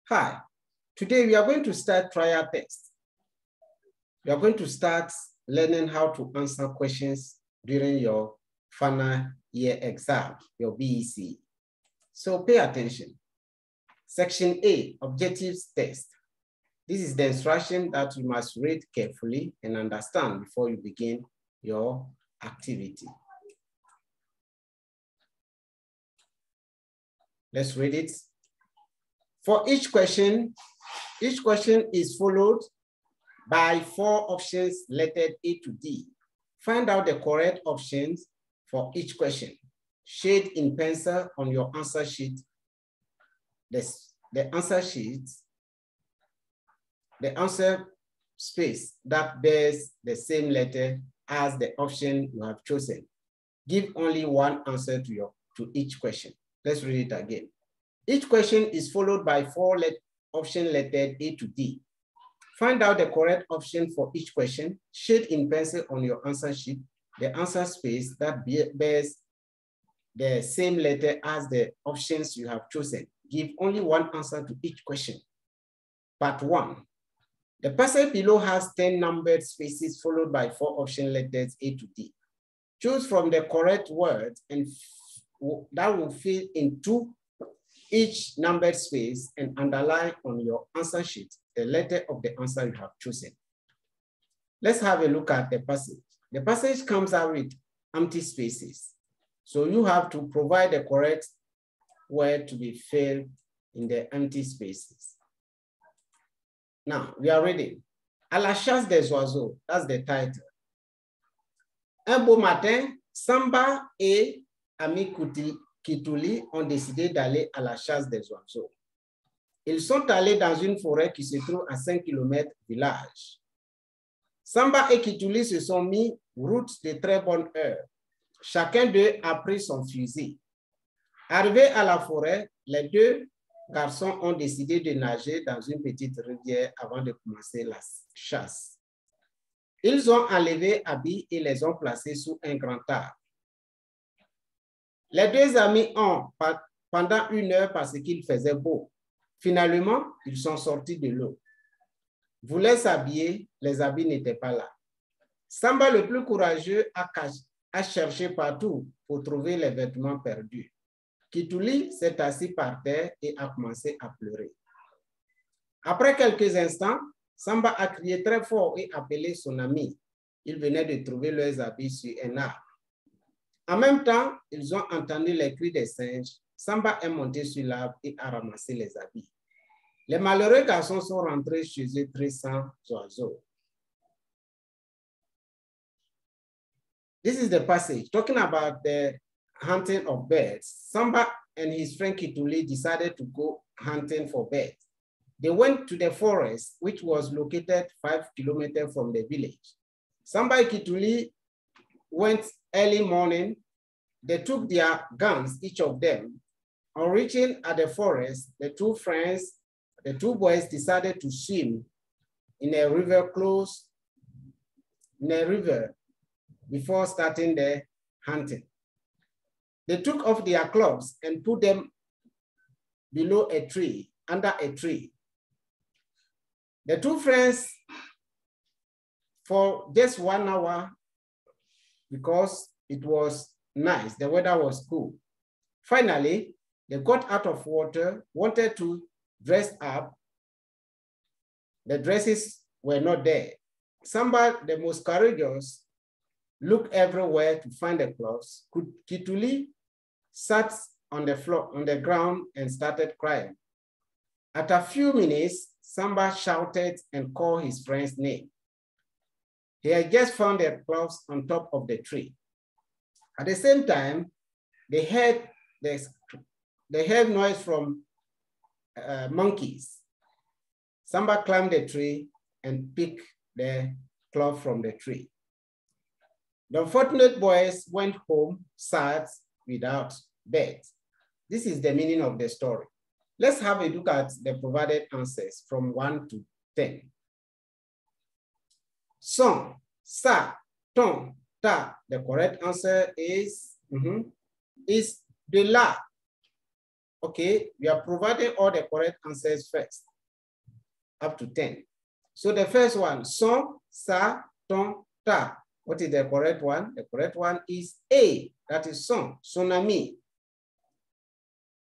Hi, today we are going to start trial test. We are going to start learning how to answer questions during your final year exam, your BEC. So pay attention. Section A, objectives test. This is the instruction that you must read carefully and understand before you begin your activity. Let's read it. For each question is followed by 4 options lettered A to D. Find out the correct options for each question. Shade in pencil on your answer sheet. The answer space that bears the same letter as the option you have chosen. Give only one answer to each question. Let's read it again. Each question is followed by 4 options lettered A to D. Find out the correct option for each question. Shade in pencil on your answer sheet the answer space that bears the same letter as the options you have chosen. Give only one answer to each question. Part 1. The passage below has 10 numbered spaces followed by 4 option letters A to D. Choose from the correct word and that will fill into each numbered space and underline on your answer sheet the letter of the answer you have chosen. Let's have a look at the passage. The passage comes out with empty spaces. So you have to provide the correct word to be filled in the empty spaces. Now, we are reading. À la chasse des oiseaux, that's the title. Un beau matin, Samba et Ami Kitouli ont décidé d'aller à la chasse des oiseaux. Ils sont allés dans une forêt qui se trouve à 5 km du village. Samba et Kitouli se sont mis route de très bonne heure. Chacun d'eux a pris son fusil. Arrivés à la forêt, les 2 garçons ont décidé de nager dans une petite rivière avant de commencer la chasse. Ils ont enlevé habits et les ont placés sous un grand arbre. Les 2 amis ont, pendant 1 heure parce qu'il faisait beau, finalement, ils sont sortis de l'eau. Voulaient s'habiller, les habits n'étaient pas là. Samba, le plus courageux, a cherché partout pour trouver les vêtements perdus. Kitouli s'est assis par terre et a commencé à pleurer. Après quelques instants, Samba a crié très fort et appelé son ami. Ils venaient de trouver leurs habits sur un arbre. En même temps, ils ont entendu les cris des singes. Samba est monté sur l'arbre et a ramassé les habits. Les malheureux garçons sont rentrés chez eux tressant oiseaux. This is the passage talking about the hunting of birds. Samba and his friend Kitouli decided to go hunting for birds. They went to the forest, which was located 5 kilometers from the village. Samba and Kitouli went early morning. They took their guns, each of them. On reaching at the forest, the 2 boys decided to swim in a river before starting the hunting. They took off their clothes and put them below a tree, under a tree. The 2 friends, for just 1 hour, because it was nice, the weather was cool. Finally, they got out of water, wanted to dress up. The dresses were not there. Samba, the most courageous, looked everywhere to find the clothes. Kitouli sat on the floor, on the ground, and started crying. At a few minutes, Samba shouted and called his friend's name. He had just found the clothes on top of the tree. At the same time, they heard noise from monkeys. Samba climbed the tree and picked the cloth from the tree. The unfortunate boys went home sad without bed. This is the meaning of the story. Let's have a look at the provided answers from 1 to 10. Son, sa, ton, ta. The correct answer is de là. Okay, we are providing all the correct answers first, up to 10. So the first one, son, sa, ton, ta. What is the correct one? The correct one is A, that is son, son ami.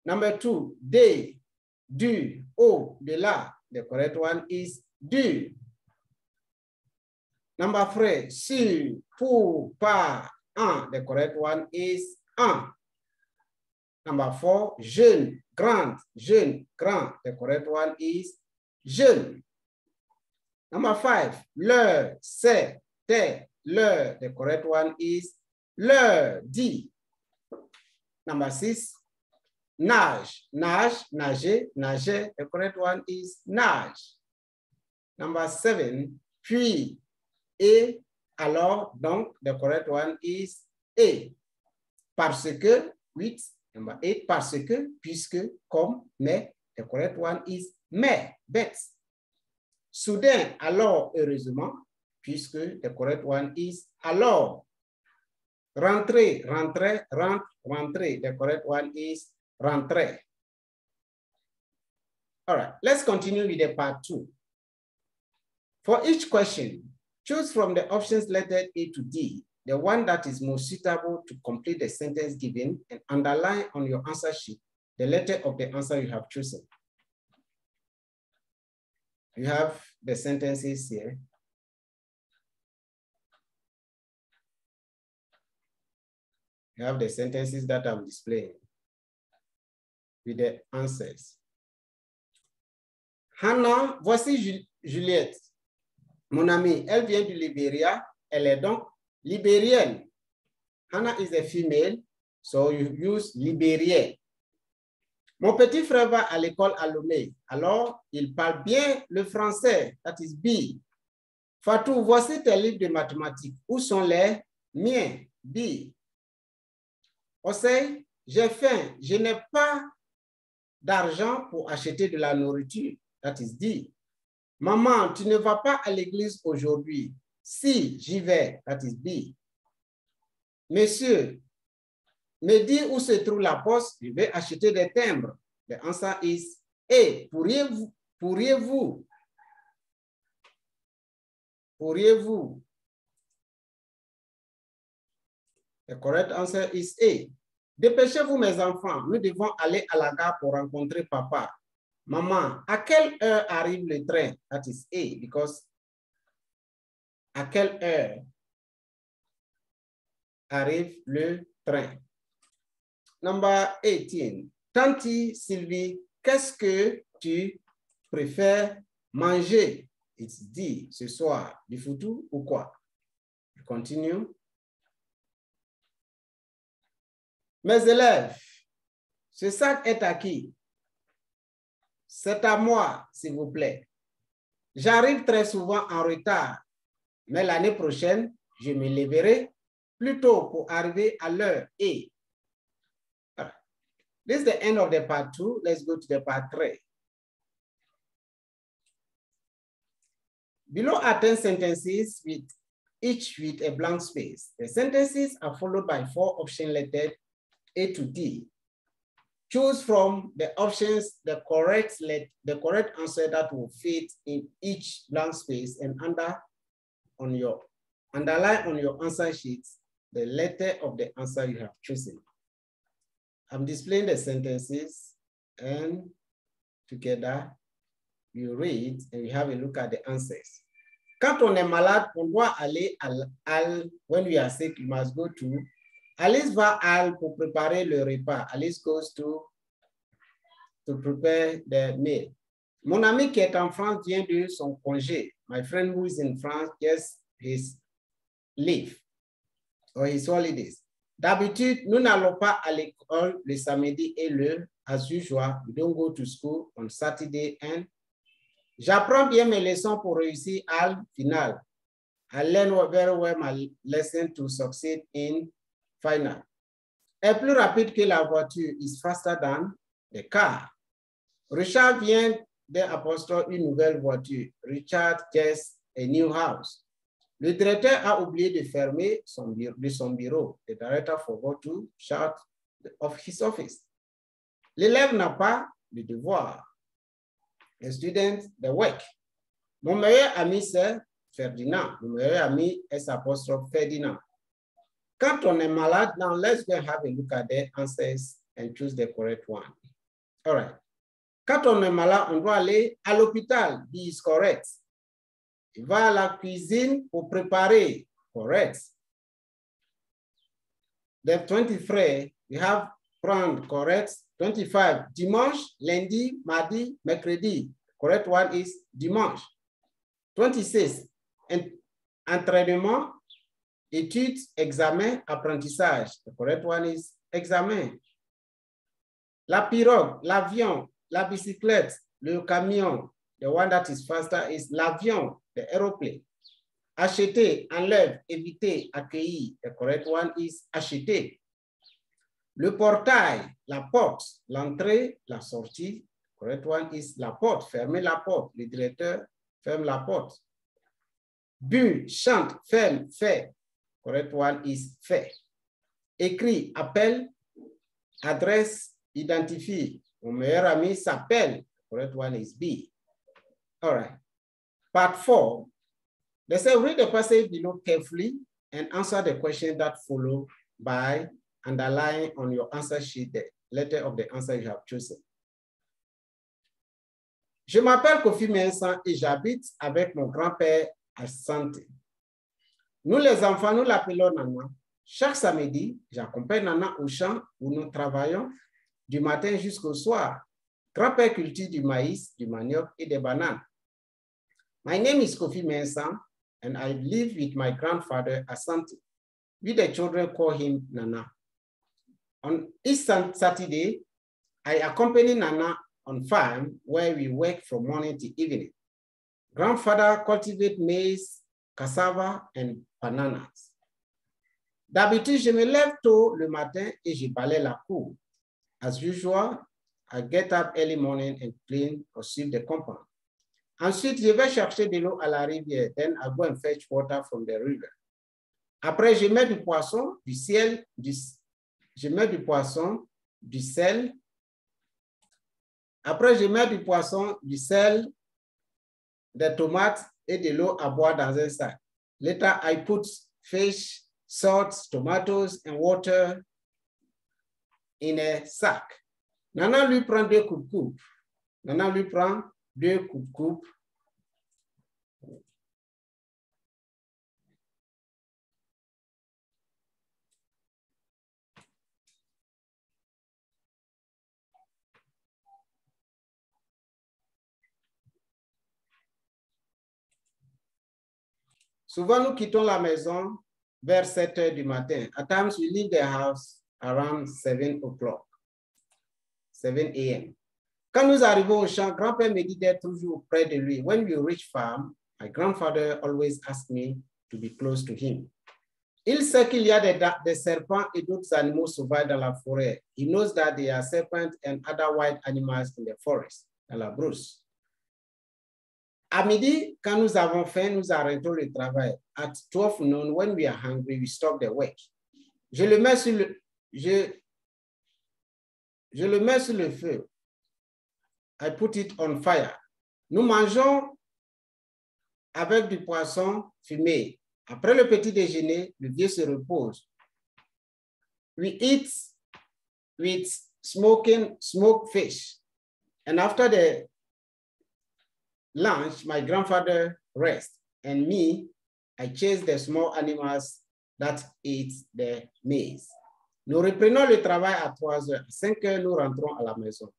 Number 2, de, du, au, de la. The correct one is du. Number 3, sur, pour, par, un. The correct one is un. Number 4, jeune, grande, jeune, grand. The correct one is jeune. Number 5, leur, c'est, tes, leur. The correct one is leur, dit. Number 6, nage, nage, nager, nager. The correct one is nage. Number 7, puis, et, alors, donc. The correct one is et. Parce que, 8. Number 8, parce que, puisque, comme, mais. The correct one is mais, but. Soudain, alors, heureusement, puisque the correct one is alors. Rentrer, rentrer, rentre, rentrer. The correct one is rentrer. All right, let's continue with the part 2. For each question, choose from the options lettered A to D, the one that is most suitable to complete the sentence given, and underline on your answer sheet the letter of the answer you have chosen. You have the sentences here. You have the sentences that I'm displaying with the answers. Hannah, voici Juliette, mon amie. Elle vient du Libéria. Elle est donc libérienne. Hannah is a female, so you use libérienne. Mon petit frère va à l'école à Lomé. Alors, il parle bien le français. That is B. Fatou, voici tes livres de mathématiques. Où sont les miens? B. Osei, j'ai faim. Je n'ai pas d'argent pour acheter de la nourriture. That is D. Maman, tu ne vas pas à l'église aujourd'hui. Si, j'y vais. That is B. Monsieur, me dis où se trouve la poste, je vais acheter des timbres. The answer is A. Pourriez-vous? The correct answer is A. Dépêchez-vous mes enfants, nous devons aller à la gare pour rencontrer papa. Maman, à quelle heure arrive le train? That is A, because à quelle heure arrive le train? Number 18. Tanti Sylvie, qu'est-ce que tu préfères manger? It's D, ce soir. Du foutu ou quoi? Continue. Mes élèves, ce sac est à qui? C'est à moi, s'il vous plaît. J'arrive très souvent en retard, mais l'année prochaine, je me lèverai plus tôt pour arriver à l'heure. Et this is the end of the part 2. Let's go to the part 3. Below are 10 sentences each with a blank space. The sentences are followed by 4 option lettered A to D. Choose from the options the correct answer that will fit in each blank space and underline on your answer sheets the letter of the answer you have chosen. I'm displaying the sentences, and together you read and you have a look at the answers. Quand on est malade, on doit aller à when we are sick, you must go to. Alice va à Halle pour préparer le repas. Alice goes to prepare the meal. Mon ami qui est en France vient de son congé. My friend who is in France gets his leave or his holidays. D'habitude, nous n'allons pas à l'école le samedi et as usual, we don't go to school on Saturday, and j'apprends bien mes leçons pour réussir à final. I learn very well my lesson to succeed in final. Est plus rapide que la voiture, is faster than the car. Richard vient d'apostrophe une nouvelle voiture. Richard gets a new house. Le directeur a oublié de fermer son bureau. The director forgot to shut off his office. L'élève n'a pas de devoir. Le student, the work. Mon meilleur ami, c'est Ferdinand. Mon meilleur ami est apostrophe Ferdinand. Quand on est malade, now let's go and have a look at the answers and choose the correct one. All right. Quand on est malade, on doit aller à l'hôpital. B is correct. Il va à la cuisine pour préparer. Correct. The 23, we have prendre. Correct. 25, dimanche, lundi, mardi, mercredi. Correct one is dimanche. 26, entraînement, études, examen, apprentissage. The correct one is examen. La pirogue, l'avion, la bicyclette, le camion. The one that is faster is l'avion, the aeroplane. Acheter, enlève, éviter, accueillir. The correct one is acheter. Le portail, la porte, l'entrée, la sortie. Correct one is la porte, fermer la porte. Le directeur ferme la porte. Bu, chante, ferme, fait. Correct one is fait. Écrit, appelle, adresse, identifie. Mon meilleur ami s'appelle. Correct one is B. All right. Part 4. They say read the passage below carefully and answer the question that follow by underlying on your answer sheet the letter of the answer you have chosen. Je m'appelle Kofi Mensan et j'habite avec mon grand-père à Santé. Nous les enfants, nous l'appelons Nana. Chaque samedi, j'accompagne Nana au champ où nous travaillons du matin jusqu'au soir. Grand-père cultive du maïs, du manioc et des bananes. My name is Kofi Mensan and I live with my grandfather at Santé. We the children call him Nana. On each Saturday, I accompany Nana on farm where we work from morning to evening. Grandfather cultivates maize, cassava, and bananas. D'habitude, je me lève tôt le matin et je balaye la cour. As usual, I get up early morning and clean or sweep the compound. Ensuite, je vais chercher de l'eau à la rivière. Then I go and fetch water from the river. Après, je mets du poisson, du sel, je mets du poisson, du sel. Après, je mets du poisson, du sel, des tomates et de l'eau à boire dans un sac. Later, I put fish, salt, tomatoes, and water in a sack. Nana lui prend 2 coupes-coupes. Nana lui prend 2 coupes-coupes. Souvent, nous quittons la maison vers 7 heures du matin. At times, we leave the house around 7 o'clock, 7 a.m. Quand nous arrivons au champ, grand-père me dit d'être toujours près de lui. When we reach farm, my grandfather always asked me to be close to him. Il sait qu'il y a des serpents et d'autres animaux sauvages dans la forêt. He knows that there are serpents and other wild animals in the forest, dans la brousse. À midi, quand nous avons faim, nous arrêtons le travail. At 12 noon, when we are hungry, we stop the work. Je le mets sur le feu. I put it on fire. Nous mangeons avec du poisson fumé. Après le petit déjeuner, le vieux se repose. We eat with smoked fish. And after the lunch, my grandfather rests, and me, I chase the small animals that eat the maize. Nous reprenons le travail à 3 heures. À 5 heures, nous rentrons à la maison.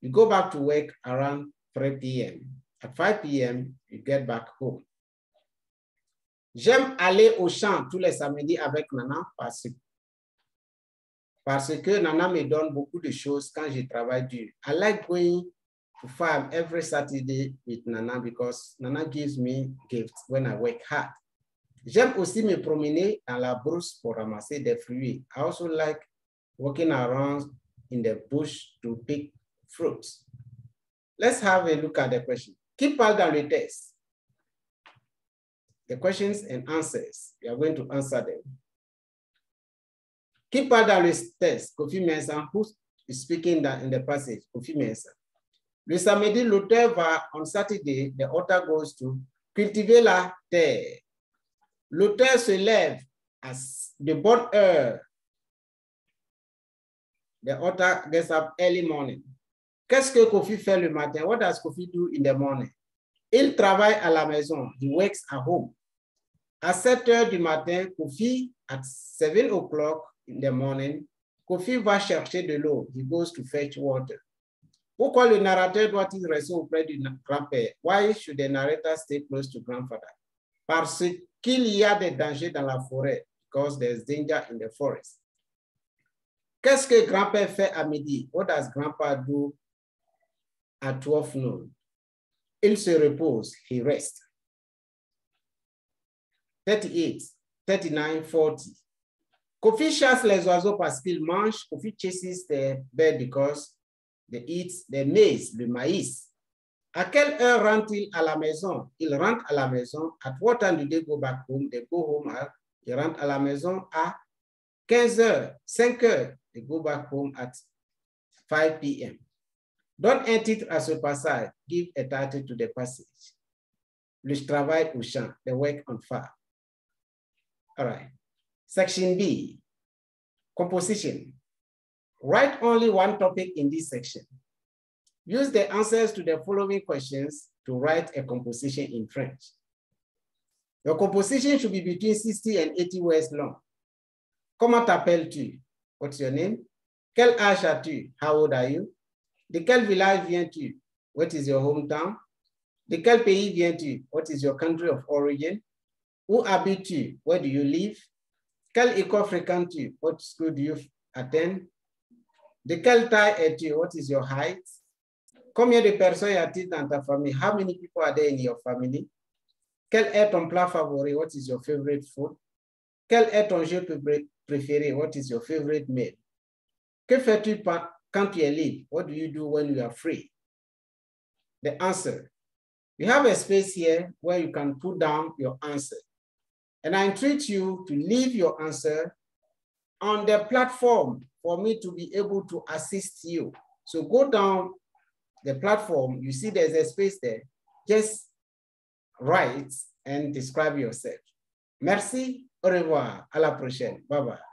We go back to work around 3 p.m. At 5 p.m., we get back home. J'aime aller au champ tous les samedis avec Nana parce que Nana me donne beaucoup de choses quand je travaille dur. I like going to farm every Saturday with Nana because Nana gives me gifts when I work hard. J'aime aussi me promener dans la brousse pour ramasser des fruits. I also like walking around in the bush to pick fruits. Let's have a look at the question. Qui parle dans le test? The questions and answers. We are going to answer them. Qui parle dans le test? Kofi Mensan, who speaking in the passage, Kofi Mensa. Le samedi, l'auteur va, on Saturday, the author goes to cultiver la terre. L'auteur se lève à de bonne heure. The author gets up early morning. Qu'est-ce que Kofi fait le matin? What does Kofi do in the morning? Il travaille à la maison. He works at home. À 7 heures du matin, Kofi, at 7 o'clock in the morning, Kofi va chercher de l'eau. He goes to fetch water. Pourquoi le narrateur doit-il rester auprès du grand-père? Why should the narrator stay close to grandfather? Parce qu'il y a des dangers dans la forêt. Because there's danger in the forest. Qu'est-ce que grand-père fait à midi? What does grandpa do at 12 noon? Il se repose. He rests. 38, 39, 40. Kofi chasse les oiseaux parce qu'il mange. Kofi chases the bird because they eat the maize, le maïs. À quelle heure rentre-t-il à la maison? Il rentre à la maison. At what time do they go back home? They go home ils rentrent à la maison à 15 heures, 5 heures. They go back home at 5 p.m. Donne un titre à ce passage. Give a title to the passage. Le travail au champ, the work on farm. All right. Section B, composition. Write only one topic in this section. Use the answers to the following questions to write a composition in French. Your composition should be between 60 and 80 words long. Comment t'appelles-tu? What's your name? Quel âge as-tu? How old are you? De quel village viens-tu? What is your hometown? De quel pays viens-tu? What is your country of origin? Où habites-tu? Where do you live? Quelle école fréquentes-tu? What school do you attend? De quelle taille es-tu? What is your height? Combien de personnes y a-t-il dans ta famille? How many people are there in your family? Quel est ton plat favori? What is your favorite food? Quel est ton jeu préféré? What is your favorite meal? Que fais-tu quand tu es libre? What do you do when you are free? The answer. You have a space here where you can put down your answer. And I entreat you to leave your answer on the platform for me to be able to assist you. So go down the platform, you see there's a space there. Just write and describe yourself. Merci, au revoir, à la prochaine. Bye bye.